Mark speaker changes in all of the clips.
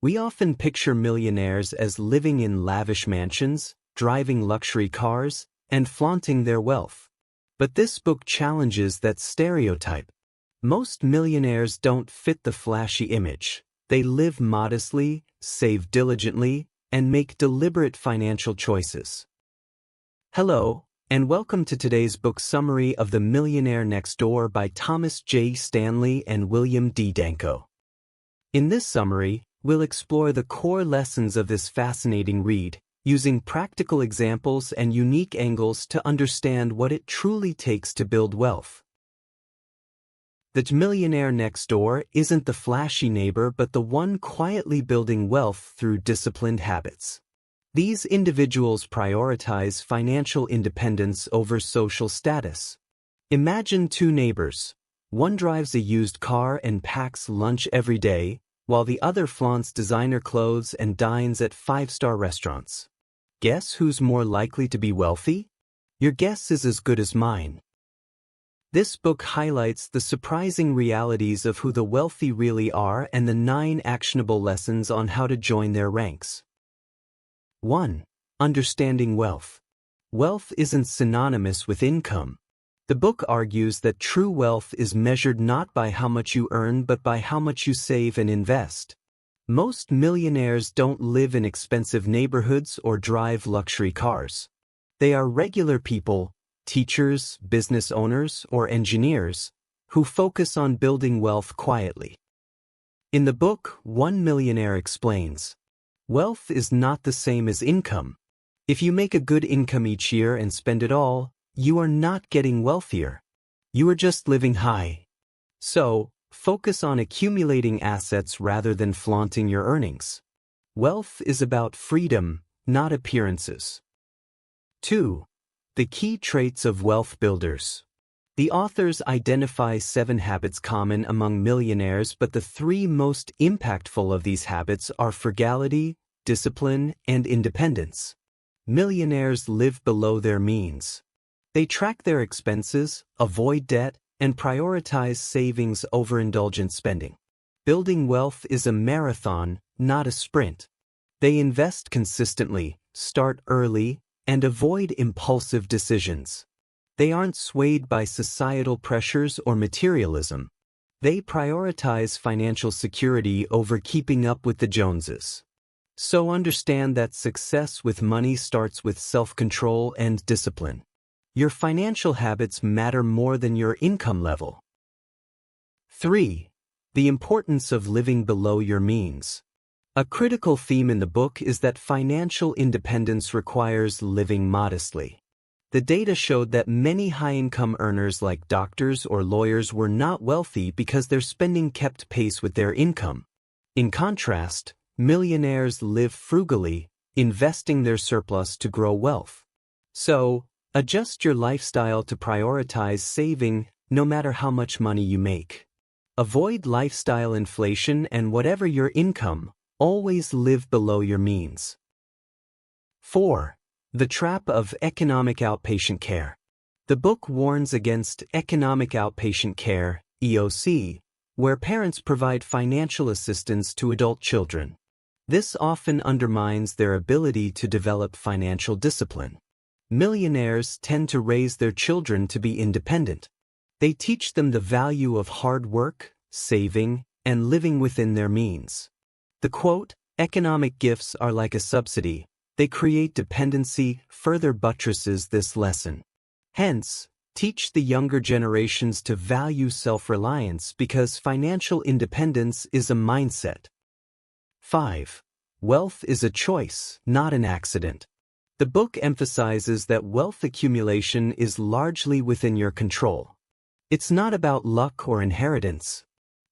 Speaker 1: We often picture millionaires as living in lavish mansions, driving luxury cars, and flaunting their wealth. But this book challenges that stereotype. Most millionaires don't fit the flashy image. They live modestly, save diligently, and make deliberate financial choices. Hello, and welcome to today's book summary of The Millionaire Next Door by Thomas J. Stanley and William D. Danko. In this summary, we'll explore the core lessons of this fascinating read, using practical examples and unique angles to understand what it truly takes to build wealth. The millionaire next door isn't the flashy neighbor but the one quietly building wealth through disciplined habits. These individuals prioritize financial independence over social status. Imagine two neighbors. One drives a used car and packs lunch every day, while the other flaunts designer clothes and dines at five-star restaurants. Guess who's more likely to be wealthy? Your guess is as good as mine. This book highlights the surprising realities of who the wealthy really are and the 9 actionable lessons on how to join their ranks. 1. Understanding wealth. Wealth isn't synonymous with income. The book argues that true wealth is measured not by how much you earn but by how much you save and invest. Most millionaires don't live in expensive neighborhoods or drive luxury cars. They are regular people, teachers, business owners, or engineers, who focus on building wealth quietly. In the book, one millionaire explains, wealth is not the same as income. If you make a good income each year and spend it all, you are not getting wealthier. You are just living high. So, focus on accumulating assets rather than flaunting your earnings. Wealth is about freedom, not appearances. 2. The key traits of wealth builders. The authors identify 7 habits common among millionaires, but the 3 most impactful of these habits are frugality, discipline, and independence. Millionaires live below their means. They track their expenses, avoid debt, and prioritize savings over indulgent spending. Building wealth is a marathon, not a sprint. They invest consistently, start early, and avoid impulsive decisions. They aren't swayed by societal pressures or materialism. They prioritize financial security over keeping up with the Joneses. So understand that success with money starts with self-control and discipline. Your financial habits matter more than your income level. 3. The importance of living below your means. A critical theme in the book is that financial independence requires living modestly. The data showed that many high-income earners like doctors or lawyers were not wealthy because their spending kept pace with their income. In contrast, millionaires live frugally, investing their surplus to grow wealth. So, adjust your lifestyle to prioritize saving, no matter how much money you make. Avoid lifestyle inflation, and whatever your income, always live below your means. 4. The trap of economic outpatient care. The book warns against economic outpatient care, EOC, where parents provide financial assistance to adult children. This often undermines their ability to develop financial discipline. Millionaires tend to raise their children to be independent. They teach them the value of hard work, saving, and living within their means. The quote, "Economic gifts are like a subsidy. They create dependency," further buttresses this lesson. Hence, teach the younger generations to value self-reliance because financial independence is a mindset. 5. Wealth is a choice, not an accident. The book emphasizes that wealth accumulation is largely within your control. It's not about luck or inheritance.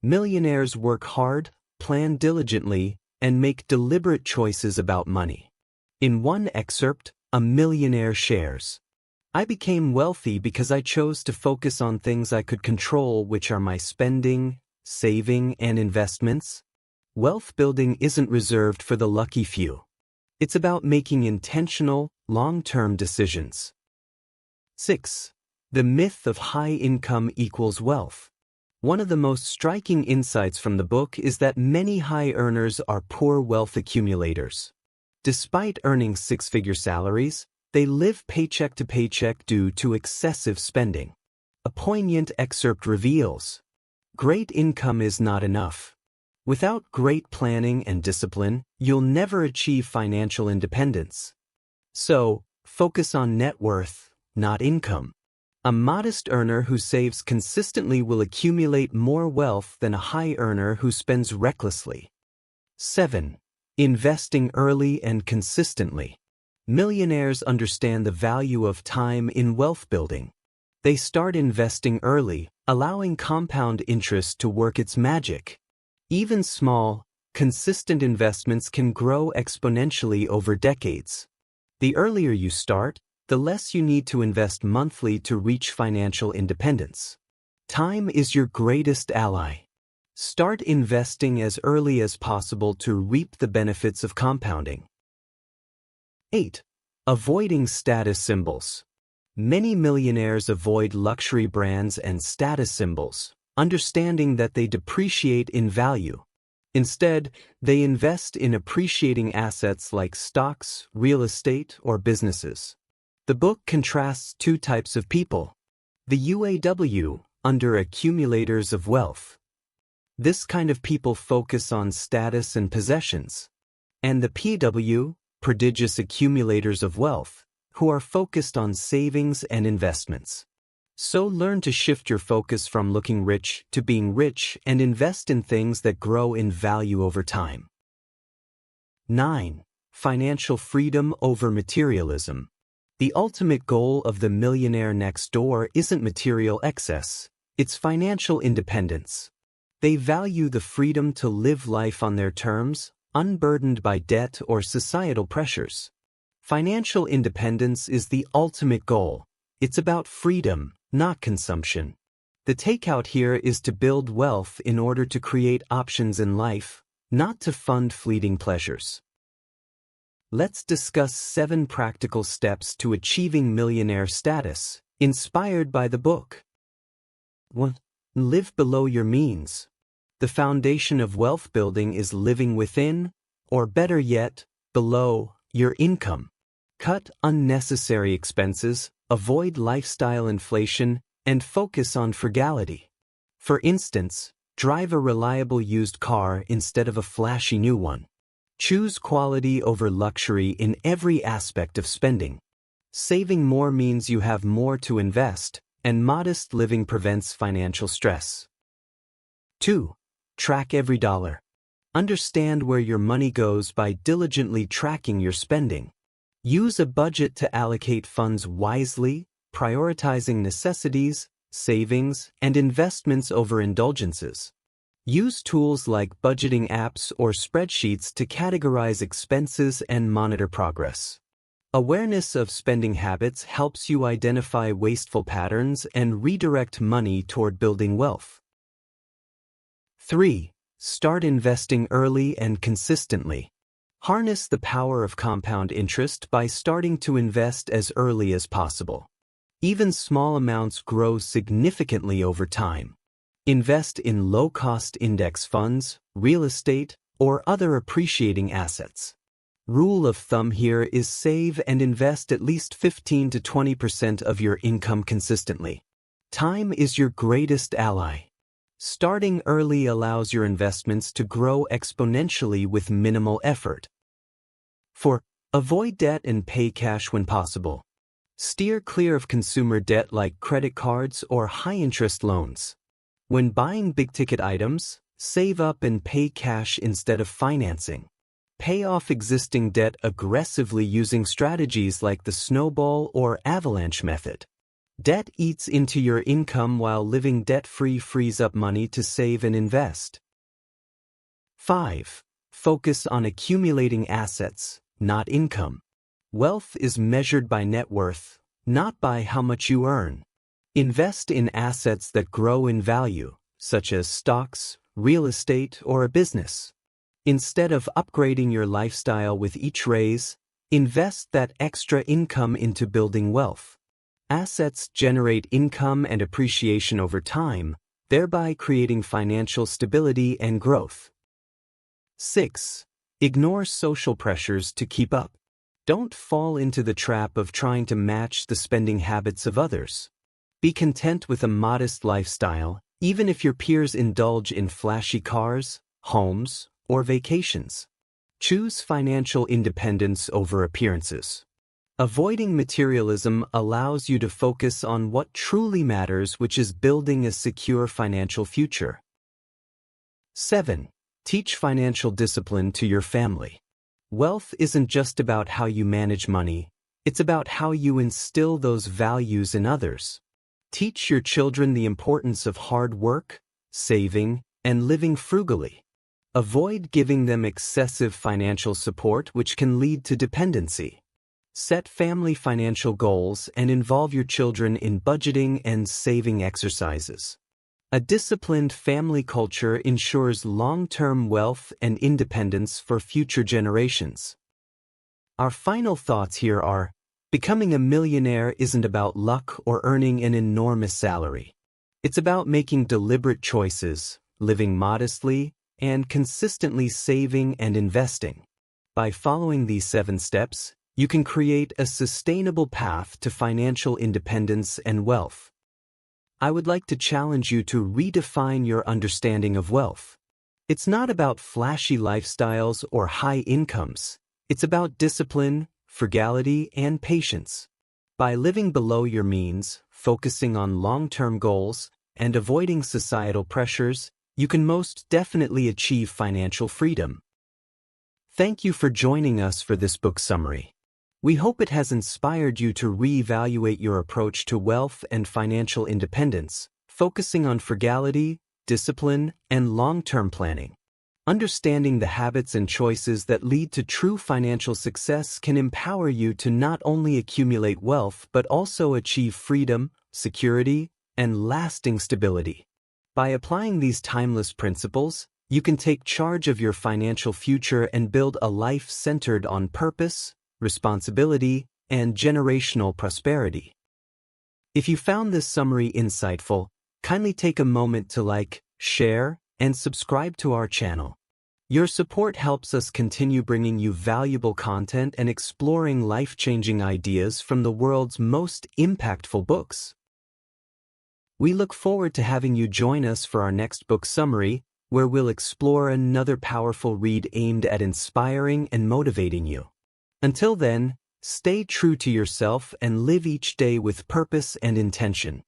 Speaker 1: Millionaires work hard, plan diligently, and make deliberate choices about money. In one excerpt, a millionaire shares, "I became wealthy because I chose to focus on things I could control, which are my spending, saving, and investments." Wealth building isn't reserved for the lucky few. It's about making intentional, long-term decisions. 6. The myth of high income equals wealth. One of the most striking insights from the book is that many high earners are poor wealth accumulators. Despite earning six-figure salaries, they live paycheck to paycheck due to excessive spending. A poignant excerpt reveals, great income is not enough. Without great planning and discipline, you'll never achieve financial independence. So, focus on net worth, not income. A modest earner who saves consistently will accumulate more wealth than a high earner who spends recklessly. 7. Investing early and consistently. Millionaires understand the value of time in wealth building. They start investing early, allowing compound interest to work its magic. Even small, consistent investments can grow exponentially over decades. The earlier you start, the less you need to invest monthly to reach financial independence. Time is your greatest ally. Start investing as early as possible to reap the benefits of compounding. 8. Avoiding status symbols. Many millionaires avoid luxury brands and status symbols, understanding that they depreciate in value. Instead, they invest in appreciating assets like stocks, real estate, or businesses. The book contrasts two types of people. The UAW, under accumulators of wealth. This kind of people focus on status and possessions. And the PW, prodigious accumulators of wealth, who are focused on savings and investments. So learn to shift your focus from looking rich to being rich and invest in things that grow in value over time. 9. Financial freedom over materialism. The ultimate goal of the Millionaire Next Door isn't material excess, it's financial independence. They value the freedom to live life on their terms, unburdened by debt or societal pressures. Financial independence is the ultimate goal. It's about freedom, not consumption. The takeout here is to build wealth in order to create options in life, not to fund fleeting pleasures. Let's discuss 7 practical steps to achieving millionaire status, inspired by the book. 1. Live below your means. The foundation of wealth building is living within, or better yet, below, your income. Cut unnecessary expenses, avoid lifestyle inflation, and focus on frugality. For instance, drive a reliable used car instead of a flashy new one. Choose quality over luxury in every aspect of spending. Saving more means you have more to invest, and modest living prevents financial stress. 2. Track every dollar. Understand where your money goes by diligently tracking your spending. Use a budget to allocate funds wisely, prioritizing necessities, savings, and investments over indulgences. Use tools like budgeting apps or spreadsheets to categorize expenses and monitor progress. Awareness of spending habits helps you identify wasteful patterns and redirect money toward building wealth. 3. Start investing early and consistently. Harness the power of compound interest by starting to invest as early as possible. Even small amounts grow significantly over time. Invest in low-cost index funds, real estate, or other appreciating assets. Rule of thumb here is save and invest at least 15 to 20% of your income consistently. Time is your greatest ally. Starting early allows your investments to grow exponentially with minimal effort. 4. Avoid debt and pay cash when possible. Steer clear of consumer debt like credit cards or high-interest loans. When buying big-ticket items, save up and pay cash instead of financing. Pay off existing debt aggressively using strategies like the snowball or avalanche method. Debt eats into your income while living debt-free frees up money to save and invest. 5. Focus on accumulating assets, not income. Wealth is measured by net worth, not by how much you earn. Invest in assets that grow in value, such as stocks, real estate, or a business. Instead of upgrading your lifestyle with each raise, invest that extra income into building wealth. Assets generate income and appreciation over time, thereby creating financial stability and growth. 6. Ignore social pressures to keep up. Don't fall into the trap of trying to match the spending habits of others. Be content with a modest lifestyle, even if your peers indulge in flashy cars, homes, or vacations. Choose financial independence over appearances. Avoiding materialism allows you to focus on what truly matters, which is building a secure financial future. 7. Teach financial discipline to your family. Wealth isn't just about how you manage money, it's about how you instill those values in others. Teach your children the importance of hard work, saving, and living frugally. Avoid giving them excessive financial support, which can lead to dependency. Set family financial goals and involve your children in budgeting and saving exercises. A disciplined family culture ensures long-term wealth and independence for future generations. Our final thoughts here are: becoming a millionaire isn't about luck or earning an enormous salary. It's about making deliberate choices, living modestly, and consistently saving and investing. By following these 7 steps, you can create a sustainable path to financial independence and wealth. I would like to challenge you to redefine your understanding of wealth. It's not about flashy lifestyles or high incomes. It's about discipline, frugality, and patience. By living below your means, focusing on long-term goals, and avoiding societal pressures, you can most definitely achieve financial freedom. Thank you for joining us for this book summary. We hope it has inspired you to reevaluate your approach to wealth and financial independence, focusing on frugality, discipline, and long-term planning. Understanding the habits and choices that lead to true financial success can empower you to not only accumulate wealth but also achieve freedom, security, and lasting stability. By applying these timeless principles, you can take charge of your financial future and build a life centered on purpose, responsibility, and generational prosperity. If you found this summary insightful, kindly take a moment to like, share, and subscribe to our channel. Your support helps us continue bringing you valuable content and exploring life-changing ideas from the world's most impactful books. We look forward to having you join us for our next book summary, where we'll explore another powerful read aimed at inspiring and motivating you. Until then, stay true to yourself and live each day with purpose and intention.